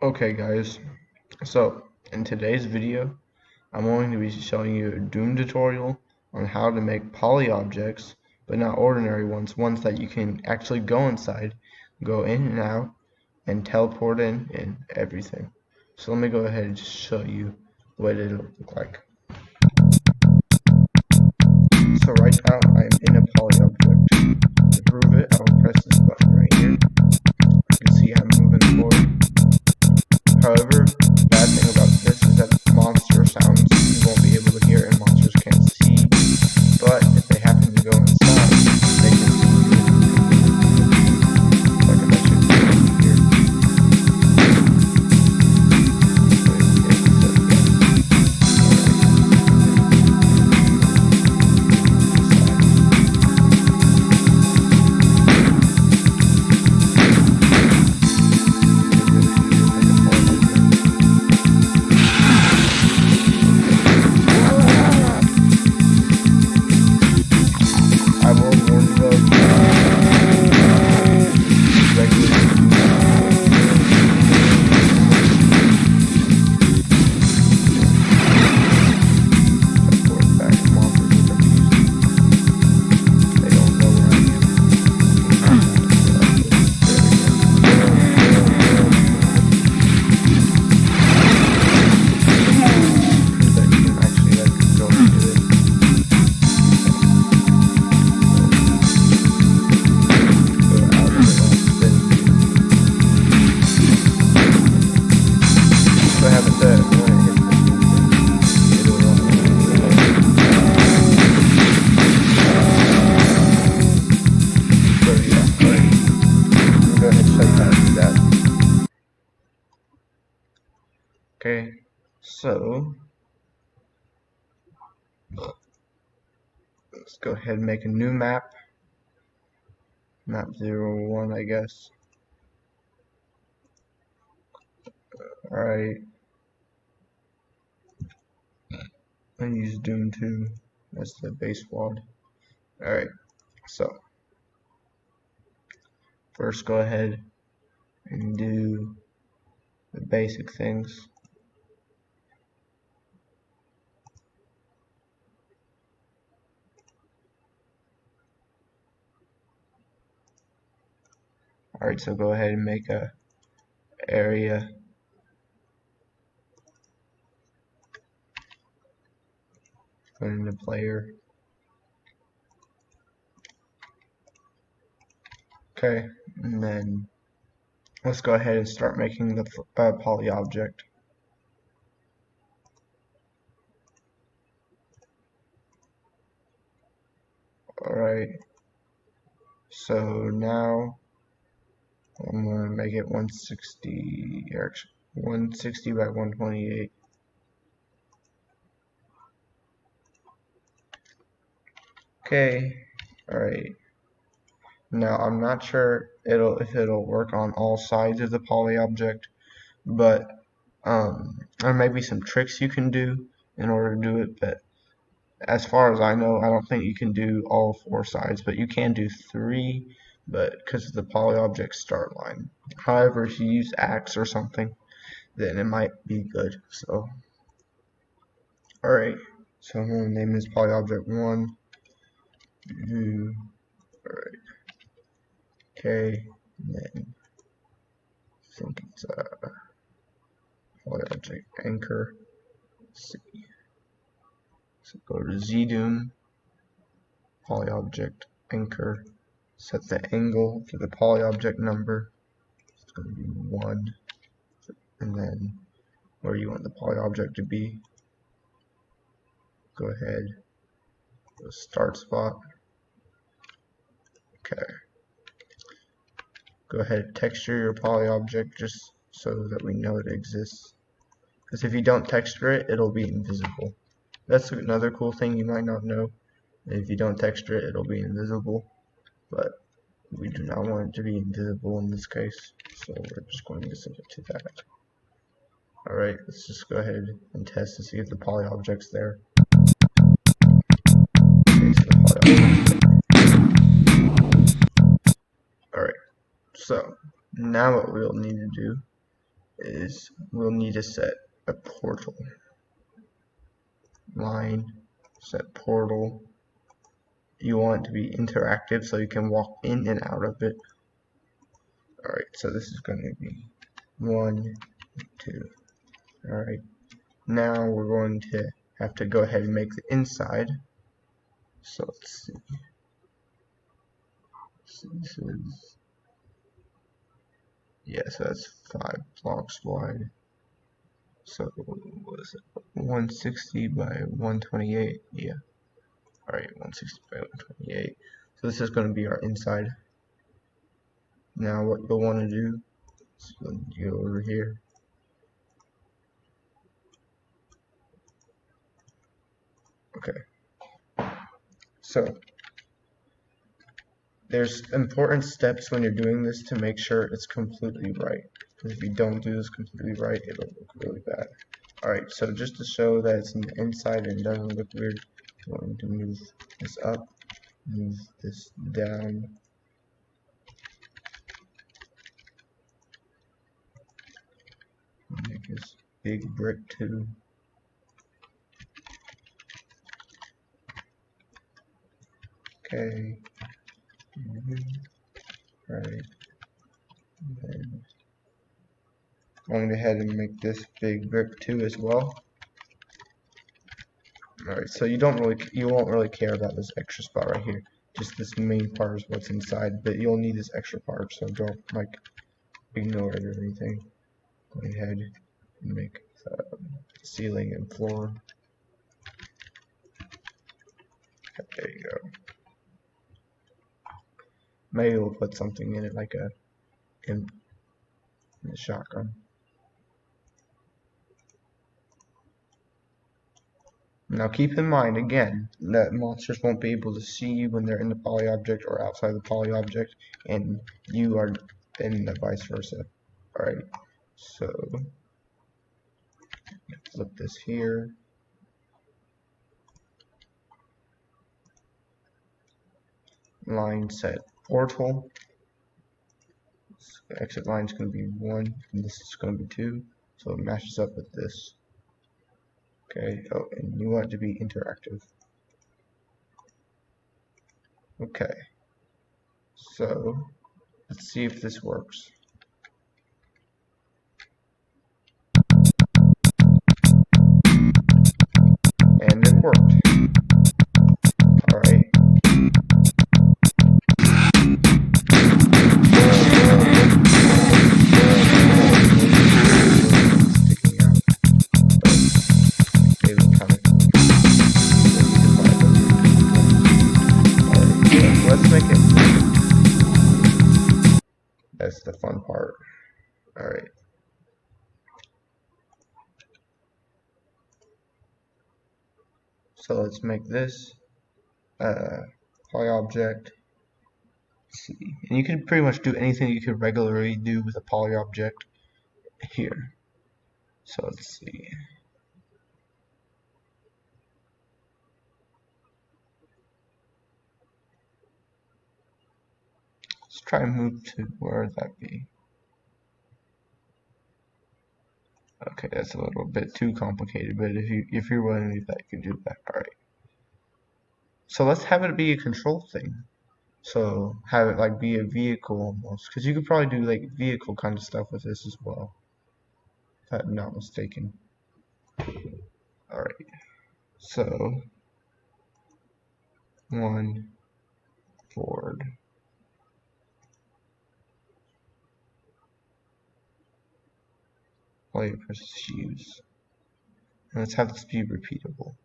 Okay guys, so in today's video I'm going to be showing you a Doom tutorial on how to make poly objects, but not ordinary ones that you can actually go inside, go in and out, and teleport in and everything. So let me go ahead and just show you what it'll look like. So right now I'm in a poly object. To prove it, I'll press this button right here. You can see I'm moving forward. However, the bad thing about this is that monster sounds you won't be able to hear and monsters can't see, but if they happen to go inside, they can see you. Like I bet you here. Okay, so let's go ahead and make a new map. Map 01, I guess. Alright. And use Doom 2 as the base wad. Alright, so first go ahead and do the basic things. Alright, so go ahead and make a area. Put in the player. Okay, and then let's go ahead and start making the poly object. Alright, so now I'm going to make it 160, or 160 by 128. Okay, alright. Now I'm not sure if it'll work on all sides of the poly object, but there may be some tricks you can do in order to do it, but as far as I know, I don't think you can do all 4 sides, but you can do 3, but because of the poly object start line. However, if you use axe or something, then it might be good. So alright, so I'm going to name this poly object 1. Alright. Okay, and then I think it's poly object anchor. Let's see. So go to ZDoom, poly object anchor, set the angle to the poly object number. It's going to be 1, and then where you want the poly object to be, go ahead, go start spot. Okay. Go ahead and texture your poly object just so that we know it exists. Because if you don't texture it, it'll be invisible. That's another cool thing you might not know. If you don't texture it, it'll be invisible. But we do not want it to be invisible in this case. So we're just going to set it to that. Alright, let's just go ahead and test to see if the poly object's there. Okay, so the poly object. Alright. So now what we'll need to do is we'll need to set a portal. Line, set portal. You want it to be interactive so you can walk in and out of it. Alright, so this is going to be 1, 2. Alright, now we're going to have to go ahead and make the inside. So let's see. So this is, yeah, so that's 5 blocks wide. So what is it? 160 by 128. Yeah. Alright, 160 by 128. So this is going to be our inside. Now what you'll want to do is go over here. Okay. So there's important steps when you're doing this to make sure it's completely right. Because if you don't do this completely right, it'll look really bad. Alright, so just to show that it's in the inside and it doesn't look weird, I'm going to move this up, move this down. Make this big brick too. Okay. Right. And then going ahead and make this big brick too as well. Alright, so you won't really care about this extra spot right here. Just this main part is what's inside, but you'll need this extra part, so don't like ignore it or anything. Go ahead and make the ceiling and floor. Okay, there you go. Maybe we'll put something in it like in the shotgun. Now keep in mind again that monsters won't be able to see you when they're in the poly object or outside the poly object, and you are, and vice versa. Alright, so flip this here. Line set portal. The exit line is going to be 1, and this is going to be 2, so it matches up with this. Okay, oh, and you want it to be interactive. Okay, so let's see if this works. And it worked. Alright. That's the fun part. Alright. So let's make this poly object. Let's see. And you can pretty much do anything you could regularly do with a poly object here. So let's see. Let's try and move to where that be. Okay, that's a little bit too complicated, but if you're willing to do that, you can do that. Alright. So let's have it be a control thing. So have it like be a vehicle almost, because you could probably do like vehicle kind of stuff with this as well, if I'm not mistaken. Alright. So 1 forward. Player presses use. And let's have this be repeatable.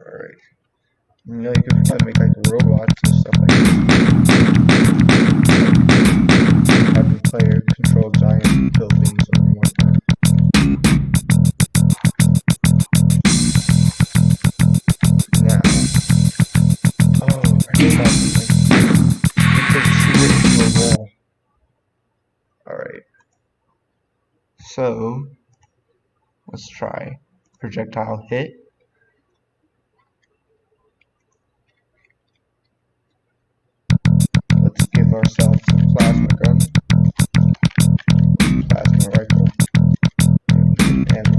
Alright. You know, you could probably make like robots and stuff like that. Have the player control giant buildings and whatnot. Now, oh, I forgot something. You could shoot it into a wall. Alright. So, Let's try projectile hit. Let's give ourselves a plasma gun, plasma rifle, and ammo.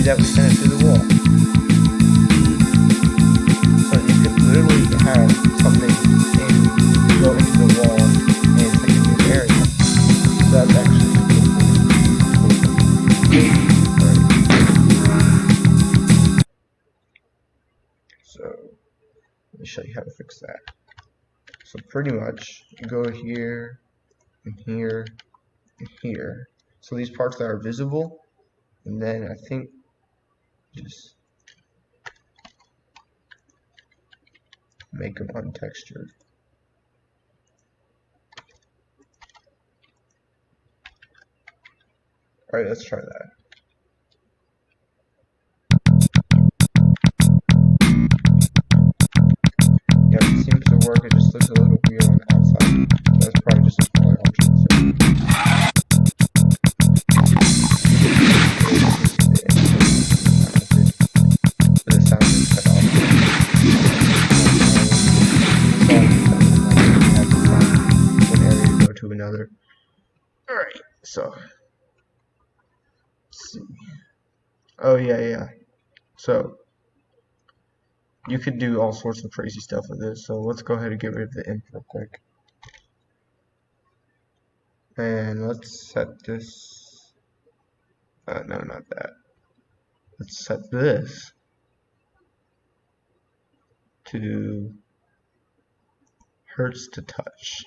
That we sent it through the wall. So you could literally have something go into the wall and take a new area. So that's actually cool. Right. So let me show you how to fix that. So pretty much you go here and here and here. So these parts that are visible, and then I think just make them untextured. Alright, let's try that. Yeah, it seems to work, it just looks a little weird on the outside. That's probably just a smaller option. Another. Alright, so let's see. Oh yeah. So you could do all sorts of crazy stuff with this. So let's go ahead and get rid of the imp real quick. And let's set this. No, not that. Let's set this to hurts to touch.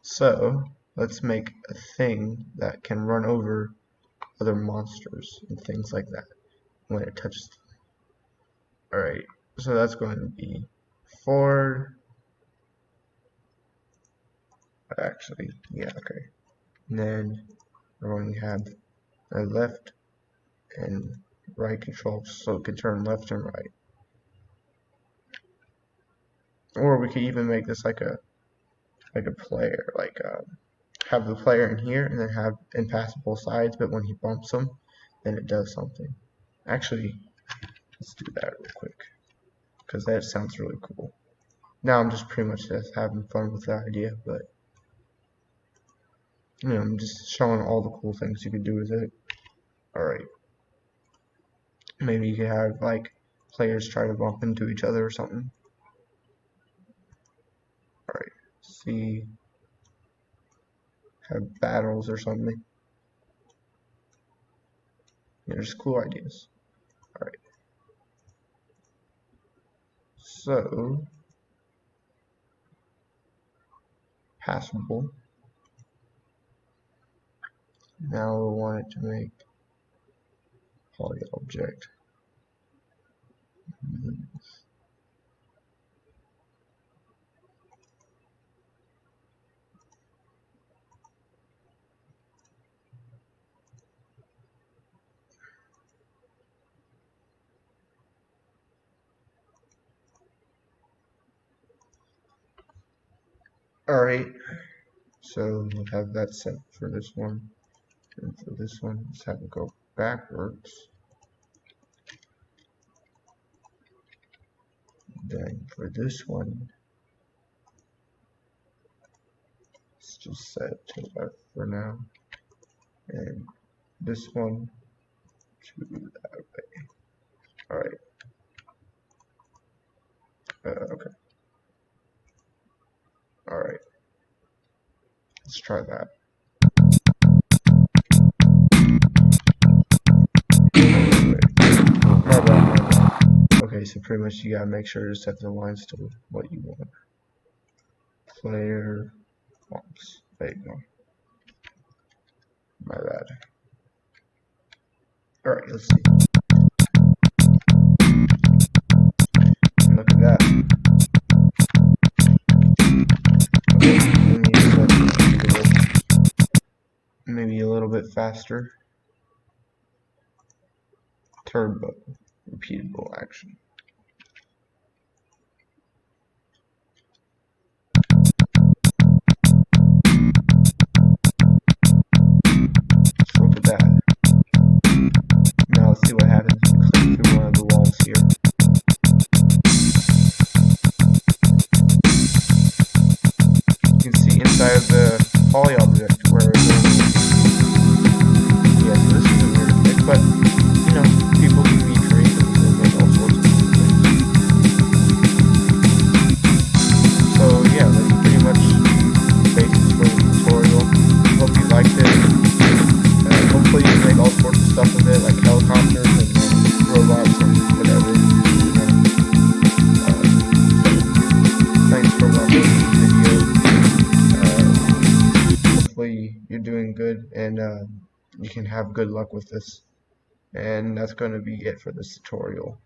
So let's make a thing that can run over other monsters and things like that when it touches them. Alright, so that's going to be forward. Actually, yeah, okay. And then we're going to have a left and right control so it can turn left and right. Or we could even make this like a player, have the player in here and then have impassable sides, but when he bumps them, then it does something. Actually, let's do that real quick, because that sounds really cool. Now I'm just pretty much just having fun with the idea, but you know, I'm just showing all the cool things you can do with it. Alright. Maybe you could have like players try to bump into each other or something. Alright. See, have battles or something. Yeah, there's cool ideas. Alright. So passable. Now we want it to make poly object. Alright, so we'll have that set for this one. And for this one, let's have it go backwards. Then for this one, let's just set it to left for now. And this one to that way. Alright. Okay. Alright. Let's try that. My bad. Okay, Alright, so pretty much you gotta make sure to set the lines to what you want. Player prompts. There you go. My bad. Alright, let's see. Look at that. Okay, we need to maybe a little bit faster. Turbo. Repeatable action. Look at that. Now let's see what happens if you click through one of the walls here. You can see inside of the poly object where it's yeah, so this isn't weird to pick, but you know, people can be creative and make all sorts of things. So yeah, that's pretty much the basics for the tutorial. Hope you liked it. Hopefully you can make all sorts of stuff with it, like helicopters and robots and whatever. Thanks for watching this video. Hopefully you're doing good and you can have good luck with this. And that's going to be it for this tutorial.